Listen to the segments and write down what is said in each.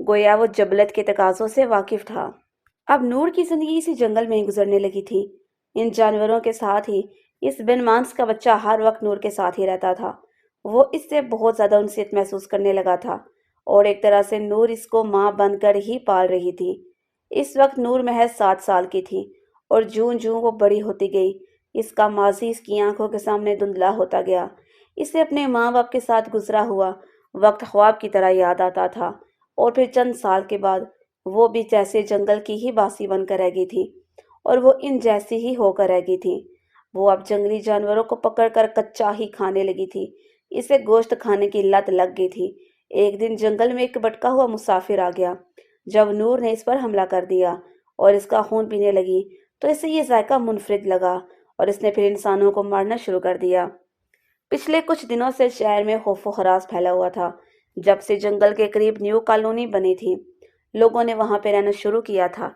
گویا وہ جبلت کے تقاضوں سے واقف تھا۔ اب نور کی زندگی اسی جنگل میں ہی گزرنے لگی تھی، ان جانوروں کے ساتھ ہی۔ اس بن مانس کا بچہ ہر وقت نور کے ساتھ ہی رہتا تھا۔ وہ اس سے بہت زیادہ انسیت محسوس کرنے لگا تھا، اور ایک طرح سے نور اس کو ماں بن کر ہی پال رہی تھی۔ اس وقت نور محض 7 سال کی تھی، اور جوں جوں وہ بڑی ہوتی گئی، اس کا ماضی اس کی آنکھوں کے سامنے دھندلا ہوتا گیا۔ اسے اپنے ماں باپ کے ساتھ گزرا ہوا وقت خواب کی طرح یاد آتا تھا، اور پھر چند سال کے بعد وہ بھی جیسے جنگل کی ہی باسی بن کر رہ گئی تھی، اور وہ ان جیسی ہی ہو کر رہ گئی تھی۔ وہ اب جنگلی جانوروں کو پکڑ کر کچا ہی کھانے لگی تھی، اسے گوشت کھانے کی لت لگ گئی تھی۔ ایک دن جنگل میں ایک بھٹکا ہوا مسافر آ گیا۔ جب نور نے اس پر حملہ کر دیا اور اس کا خون پینے لگی تو اسے یہ ذائقہ منفرد لگا، اور اس نے پھر انسانوں کو مارنا شروع کر دیا۔ پچھلے کچھ دنوں سے شہر میں خوف و ہراس پھیلا ہوا تھا۔ جب سے جنگل کے قریب نیو کالونی بنی تھی، لوگوں نے وہاں پہ رہنا شروع کیا تھا،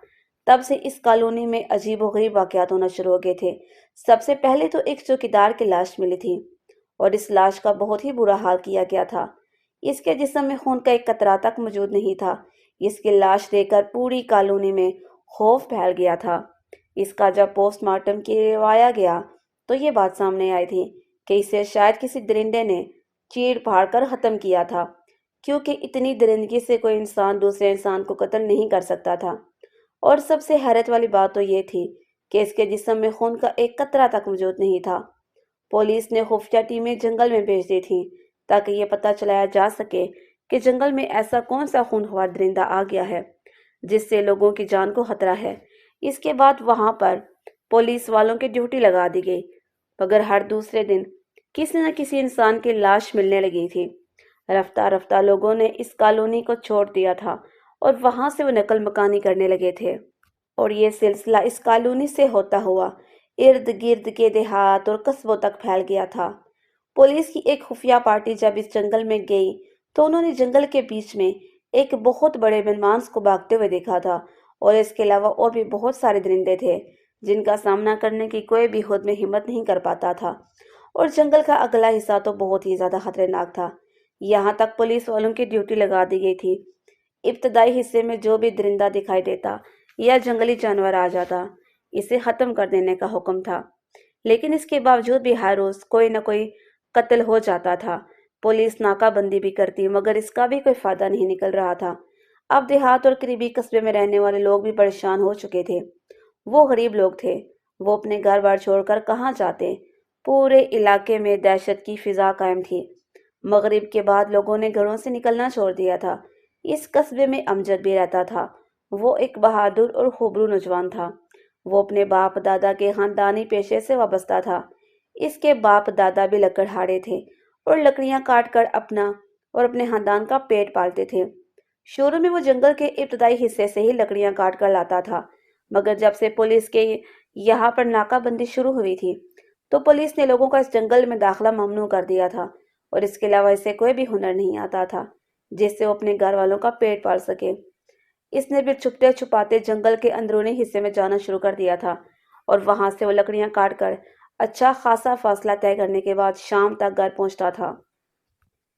تب سے اس کالونی میں عجیب و غریب واقعات ہونا شروع ہو گئے تھے۔ سب سے پہلے تو ایک چوکیدار کی لاش ملی تھی، اور اس لاش کا بہت ہی برا حال کیا گیا تھا۔ اس کے جسم میں خون کا ایک قطرہ تک موجود نہیں تھا۔ اس کی لاش دیکھ کر پوری کالونی میں خوف پھیل گیا تھا۔ اس کا جب پوسٹ مارٹم کروایا گیا تو یہ بات سامنے آئی تھی کہ اسے شاید کسی درندے نے چیڑ پھاڑ کر ختم کیا تھا، کیونکہ اتنی درندگی سے کوئی انسان دوسرے انسان کو قتل نہیں کر سکتا تھا۔ اور سب سے حیرت والی بات تو یہ تھی کہ اس کے جسم میں خون کا ایک قطرہ تک موجود نہیں تھا۔ پولیس نے خفیہ ٹیمیں جنگل میں بھیج دی تھیں تاکہ یہ پتہ چلایا جا سکے کہ جنگل میں ایسا کون سا خونخوار درندہ آ گیا ہے جس سے لوگوں کی جان کو خطرہ ہے۔ اس کے بعد وہاں پر پولیس والوں کی ڈیوٹی لگا دی گئی، مگر ہر دوسرے دن کسی نہ کسی انسان کی لاش ملنے لگی تھی۔ رفتہ رفتہ لوگوں نے اس کالونی کو چھوڑ دیا تھا، اور وہاں سے وہ نقل مکانی کرنے لگے تھے، اور یہ سلسلہ اس کالونی سے ہوتا ہوا ارد گرد کے دیہات اور قصبوں تک پھیل گیا تھا۔ پولیس کی ایک خفیہ پارٹی جب اس جنگل میں گئی تو انہوں نے جنگل کے بیچ میں ایک بہت بڑے بنمانس کو بھاگتے ہوئے دیکھا تھا، اور اس کے علاوہ اور بھی بہت سارے درندے تھے جن کا سامنا کرنے کی کوئی بھی خود میں ہمت نہیں کر پاتا تھا، اور جنگل کا اگلا حصہ تو بہت ہی زیادہ خطرناک تھا۔ یہاں تک پولیس والوں کی ڈیوٹی لگا دی گئی تھی، ابتدائی حصے میں جو بھی درندہ دکھائی دیتا یا جنگلی جانور آ جاتا، اسے ختم کر دینے کا حکم تھا۔ لیکن اس کے باوجود بھی ہر روز کوئی نہ کوئی قتل ہو جاتا تھا۔ پولیس ناکہ بندی بھی کرتی، مگر اس کا بھی کوئی فائدہ نہیں نکل رہا تھا۔ اب دیہات اور قریبی قصبے میں رہنے والے لوگ بھی پریشان ہو چکے تھے۔ وہ غریب لوگ تھے، وہ اپنے گھر بار چھوڑ کر کہاں جاتے؟ پورے علاقے میں دہشت کی فضا قائم تھی۔ مغرب کے بعد لوگوں نے گھروں سے نکلنا چھوڑ دیا تھا۔ اس قصبے میں امجد بھی رہتا تھا۔ وہ ایک بہادر اور خوبرو نوجوان تھا۔ وہ اپنے باپ دادا کے خاندانی پیشے سے وابستہ تھا۔ اس کے باپ دادا بھی لکڑہارے تھے، اور لکڑیاں کاٹ کر اپنا اور اپنے خاندان کا پیٹ پالتے تھے۔ شروع میں وہ جنگل کے ابتدائی حصے سے ہی لکڑیاں کاٹ کر لاتا تھا، مگر جب سے پولیس کے یہاں پر ناکہ بندی شروع ہوئی تھی تو پولیس نے لوگوں کا اس جنگل میں داخلہ ممنوع کر دیا تھا، اور اس کے علاوہ اسے کوئی بھی ہنر نہیں آتا تھا جس سے وہ اپنے گھر والوں کا پیٹ پال سکے۔ اس نے پھر چھپتے چھپاتے جنگل کے اندرونی حصے میں جانا شروع کر دیا تھا، اور وہاں سے وہ لکڑیاں کاٹ کر اچھا خاصا فاصلہ طے کرنے کے بعد شام تک گھر پہنچتا تھا۔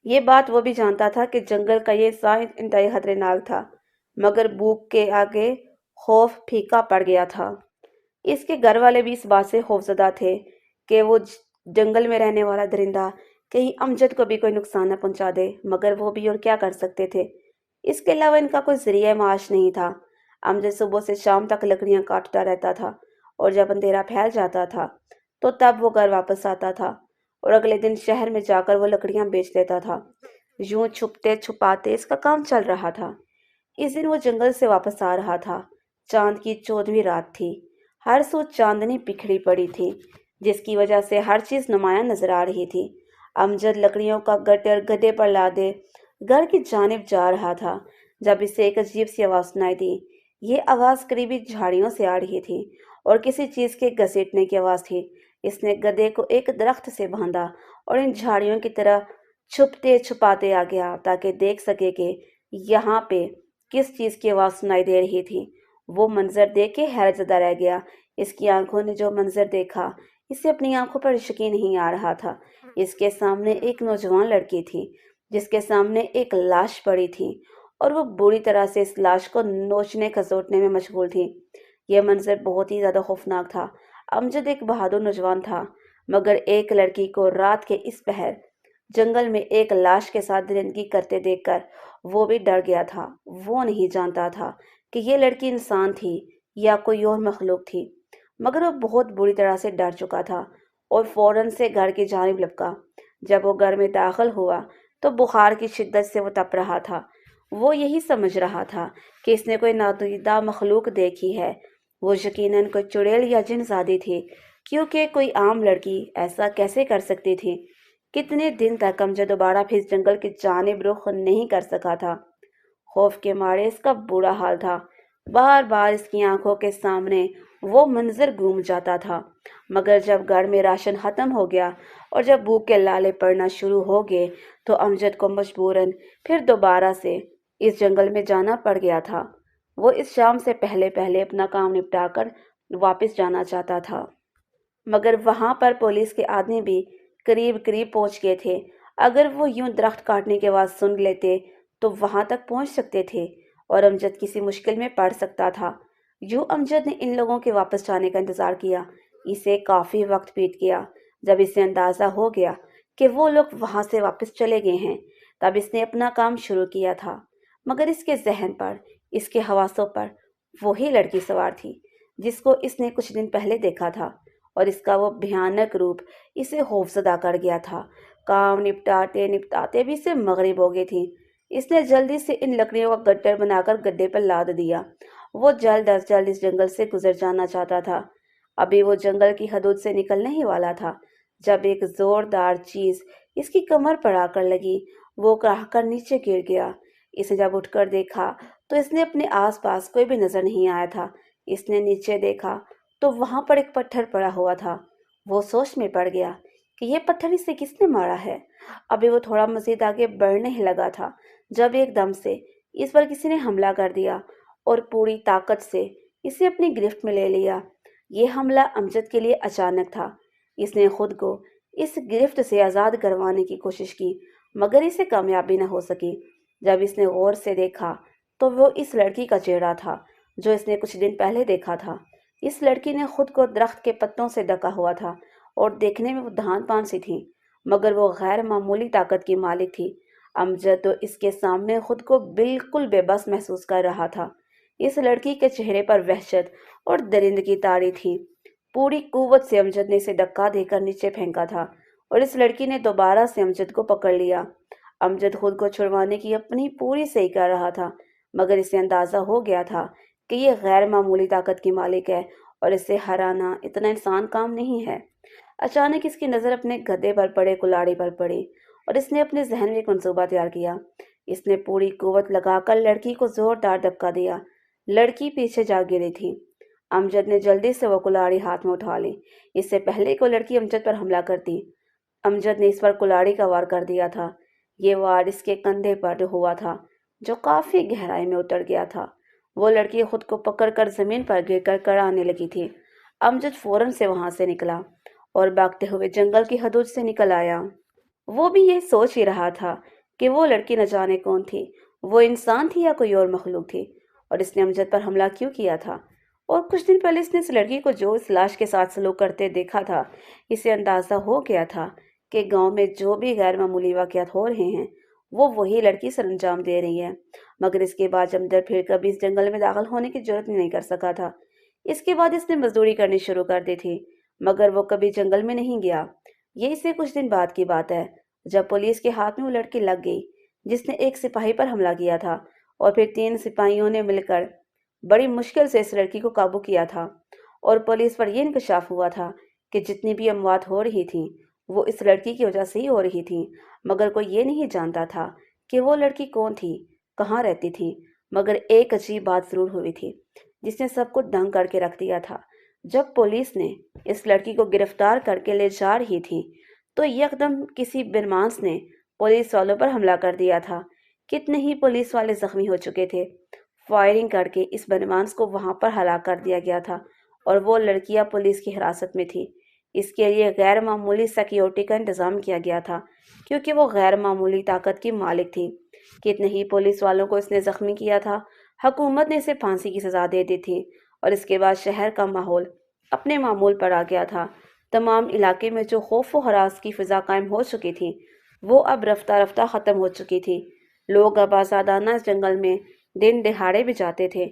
یہ بات وہ بھی جانتا تھا کہ جنگل کا یہ سائن انتہائی خطرناک تھا، مگر بھوک کے آگے خوف پھیکا پڑ گیا تھا۔ اس کے گھر والے بھی اس بات سے خوفزدہ تھے کہ وہ جنگل میں رہنے والا درندہ کہیں امجد کو بھی کوئی نقصان نہ پہنچا دے، مگر وہ بھی اور کیا کر سکتے تھے؟ اس کے علاوہ ان کا کوئی ذریعہ معاش نہیں تھا۔ امجد صبح سے شام تک لکڑیاں کاٹتا رہتا تھا، اور جب اندھیرا پھیل جاتا تھا تو تب وہ گھر واپس آتا تھا، اور اگلے دن شہر میں جا کر وہ لکڑیاں بیچ لیتا تھا۔ یوں چھپتے چھپاتے اس کا کام چل رہا تھا۔ اس دن وہ جنگل سے واپس آ رہا تھا۔ چاند کی 14ویں رات تھی۔ ہر سو چاندنی بکھری پڑی تھی، جس کی وجہ سے ہر چیز نمایاں نظر آ رہی تھی۔ امجد لکڑیوں کا گٹر گدھے پر لادے گھر کی جانب جا رہا تھا جب اسے ایک عجیب سی آواز سنائی دی۔ یہ آواز قریبی جھاڑیوں سے آ رہی تھی، اور کسی چیز کے گھسیٹنے کی آواز تھی۔ اس نے گدھے کو ایک درخت سے باندھا اور ان جھاڑیوں کی طرح چھپتے چھپاتے آ گیا تاکہ دیکھ سکے کہ یہاں پہ کس چیز کی آواز سنائی دے رہی تھی۔ وہ منظر دیکھ کے حیرت زدہ رہ گیا۔ اس کی آنکھوں نے جو منظر دیکھا، اسے اپنی آنکھوں پر یقین نہیں آ رہا تھا۔ اس کے سامنے ایک نوجوان لڑکی تھی، جس کے سامنے ایک لاش پڑی تھی، اور وہ بری طرح سے اس لاش کو نوچنے کھسوٹنے میں مشغول تھی۔ یہ منظر بہت ہی زیادہ خوفناک تھا۔ امجد ایک بہادر نوجوان تھا، مگر ایک لڑکی کو رات کے اس پہر جنگل میں ایک لاش کے ساتھ درندگی کرتے دیکھ کر وہ بھی ڈر گیا تھا۔ وہ نہیں جانتا تھا کہ یہ لڑکی انسان تھی یا کوئی اور مخلوق تھی، مگر وہ بہت بری طرح سے ڈر چکا تھا اور فوراً سے گھر کی جانب لپکا۔ جب وہ گھر میں داخل ہوا تو بخار کی شدت سے وہ تپ رہا تھا۔ وہ یہی سمجھ رہا تھا کہ اس نے کوئی نادیدہ مخلوق دیکھی ہے۔ وہ یقیناً کوئی چڑیل یا جن زادی تھی، کیونکہ کوئی عام لڑکی ایسا کیسے کر سکتی تھی۔ کتنے دن تک امجد دوبارہ پھر جنگل کی جانب رخ نہیں کر سکا تھا۔ خوف کے مارے اس کا برا حال تھا۔ بار بار اس کی آنکھوں کے سامنے وہ منظر گھوم جاتا تھا، مگر جب گھر میں راشن ختم ہو گیا اور جب بھوک کے لالے پڑنا شروع ہو گئے تو امجد کو مجبوراً پھر دوبارہ سے اس جنگل میں جانا پڑ گیا تھا۔ وہ اس شام سے پہلے پہلے اپنا کام نپٹا کر واپس جانا چاہتا تھا، مگر وہاں پر پولیس کے آدمی بھی قریب قریب پہنچ گئے تھے۔ اگر وہ یوں درخت کاٹنے کی آواز سن لیتے تو وہاں تک پہنچ سکتے تھے اور امجد کسی مشکل میں پڑ سکتا تھا۔ یوں امجد نے ان لوگوں کے واپس جانے کا انتظار کیا۔ اسے کافی وقت بیت گیا۔ جب اسے اندازہ ہو گیا کہ وہ لوگ وہاں سے واپس چلے گئے ہیں، تب اس نے اپنا کام شروع کیا تھا، مگر اس کے ذہن پر، اس کے حواسوں پر وہی لڑکی سوار تھی جس کو اس نے کچھ دن پہلے دیکھا تھا، اور اس کا وہ بھیانک روپ اسے خوفزدہ کر گیا تھا۔ کام نپٹاتے نپٹاتے بھی اسے مغرب ہو گئی تھی۔ اس نے جلدی سے ان لکڑیوں کا گٹر بنا کر گڈے پر لاد دیا۔ وہ جلد از جلد اس جنگل سے گزر جانا چاہتا تھا۔ ابھی وہ جنگل کی حدود سے نکلنے ہی والا تھا جب ایک زوردار چیز اس کی کمر پر آ کر لگی۔ وہ کراہ کر نیچے گر گیا۔ اسے جب اٹھ کر دیکھا تو اس نے اپنے آس پاس کوئی بھی نظر نہیں آیا تھا۔ اس نے نیچے دیکھا تو وہاں پر ایک پتھر پڑا ہوا تھا۔ وہ سوچ میں پڑ گیا کہ یہ پتھر اسے کس نے مارا ہے۔ ابھی وہ تھوڑا مزید آگے بڑھنے ہی لگا تھا جب ایک دم سے اس پر کسی نے حملہ کر دیا اور پوری طاقت سے اسے اپنی گرفت میں لے لیا۔ یہ حملہ امجد کے لیے اچانک تھا۔ اس نے خود کو اس گرفت سے آزاد کروانے کی کوشش کی، مگر اسے کامیابی نہ ہو سکی۔ جب اس نے غور سے دیکھا تو وہ اس لڑکی کا چہرہ تھا جو اس نے کچھ دن پہلے دیکھا تھا۔ اس لڑکی نے خود کو درخت کے پتوں سے ڈھکا ہوا تھا اور دیکھنے میں وہ دھان پان سی تھی، مگر وہ غیر معمولی طاقت کی مالک تھی۔ امجد تو اس کے سامنے خود کو بالکل بے بس محسوس کر رہا تھا۔ اس لڑکی کے چہرے پر وحشت اور درندگی طاری تھی۔ پوری قوت سے امجد نے اسے دھکا دے کر نیچے پھینکا تھا اور اس لڑکی نے دوبارہ سے امجد کو پکڑ لیا۔ امجد خود کو چھڑوانے کی اپنی پوری صحیح کر رہا تھا، مگر اسے اندازہ ہو گیا تھا کہ یہ غیر معمولی طاقت کی مالک ہے اور اسے ہرانا اتنا آسان کام نہیں ہے۔ اچانک اس کی نظر اپنے گدھے پر پڑے کلاڑی پر پڑی اور اس نے اپنے ذہن میں ایک منصوبہ تیار کیا۔ اس نے پوری قوت لگا کر لڑکی کو زوردار دھکا دیا۔ لڑکی پیچھے جا گری تھی۔ امجد نے جلدی سے وہ کلاڑی ہاتھ میں اٹھا لی۔ اس سے پہلے کہ وہ لڑکی امجد پر حملہ کرتی، امجد نے اس پر کلاڑی کا وار کر دیا تھا۔ یہ وار اس کے کندھے پر ہوا تھا جو کافی گہرائی میں اتر گیا تھا۔ وہ لڑکی خود کو پکڑ کر زمین پر گر کر کڑانے لگی تھی۔ امجد فوراً سے وہاں سے نکلا اور بھاگتے ہوئے جنگل کی حدود سے نکل آیا۔ وہ بھی یہ سوچ ہی رہا تھا کہ وہ لڑکی نہ جانے کون تھی، وہ انسان تھی یا کوئی اور مخلوق تھی، اور اس نے امجد پر حملہ کیوں کیا تھا۔ اور کچھ دن پہلے اس نے اس لڑکی کو جو اس لاش کے ساتھ سلوک کرتے دیکھا تھا، اسے اندازہ ہو گیا تھا کہ گاؤں میں جو بھی غیر معمولی واقعات ہو رہے ہیں وہ وہی لڑکی سر انجام دے رہی ہے۔ مگر اس کے بعد امجد پھر کبھی اس جنگل میں داخل ہونے کی جرات نہیں کر سکا تھا۔ اس کے بعد اس نے مزدوری کرنی شروع کر دی تھی، مگر وہ کبھی جنگل میں نہیں گیا۔ یہ اسے کچھ دن بعد کی بات ہے جب پولیس کے ہاتھ میں وہ لڑکی لگ گئی جس نے ایک سپاہی پر حملہ کیا تھا، اور پھر 3 سپاہیوں نے مل کر بڑی مشکل سے اس لڑکی کو قابو کیا تھا، اور پولیس پر یہ انکشاف ہوا تھا کہ جتنی بھی اموات ہو رہی تھیں وہ اس لڑکی کی وجہ سے ہی ہو رہی تھیں، مگر کوئی یہ نہیں جانتا تھا کہ وہ لڑکی کون تھی، کہاں رہتی تھی۔ مگر ایک عجیب بات ضرور ہوئی تھی جس نے سب کو دنگ کر کے رکھ دیا تھا۔ جب پولیس نے اس لڑکی کو گرفتار کر کے لے جا رہی تھی تو یکدم کسی بدمعاش نے پولیس والوں پر حملہ کر دیا تھا۔ کتنے ہی پولیس والے زخمی ہو چکے تھے۔ فائرنگ کر کے اس بدمعاش کو وہاں پر ہلاک کر دیا گیا تھا، اور وہ لڑکیاں پولیس کی حراست میں تھی۔ اس کے لیے غیر معمولی سیکیورٹی کا انتظام کیا گیا تھا کیونکہ وہ غیر معمولی طاقت کی مالک تھی۔ کتنے ہی پولیس والوں کو اس نے زخمی کیا تھا۔ حکومت نے اسے پھانسی کی سزا دے دی تھی اور اس کے بعد شہر کا ماحول اپنے معمول پر آ گیا تھا۔ تمام علاقے میں جو خوف و ہراس کی فضا قائم ہو چکی تھی وہ اب رفتہ رفتہ ختم ہو چکی تھی۔ لوگ اب آزادانہ اس جنگل میں دن دہاڑے بھی جاتے تھے۔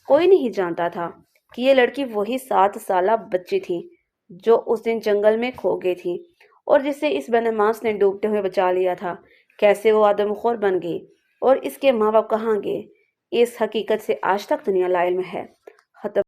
کوئی نہیں جانتا تھا کہ یہ لڑکی وہی 7 سالہ بچی تھی جو اس دن جنگل میں کھو گئی تھی اور جسے اس بدمعاش نے ڈوبتے ہوئے بچا لیا تھا۔ کیسے وہ آدم خور بن گئی اور اس کے ماں باپ کہاں گئے، اس حقیقت سے آج تک دنیا لا علم ہے۔ ختم۔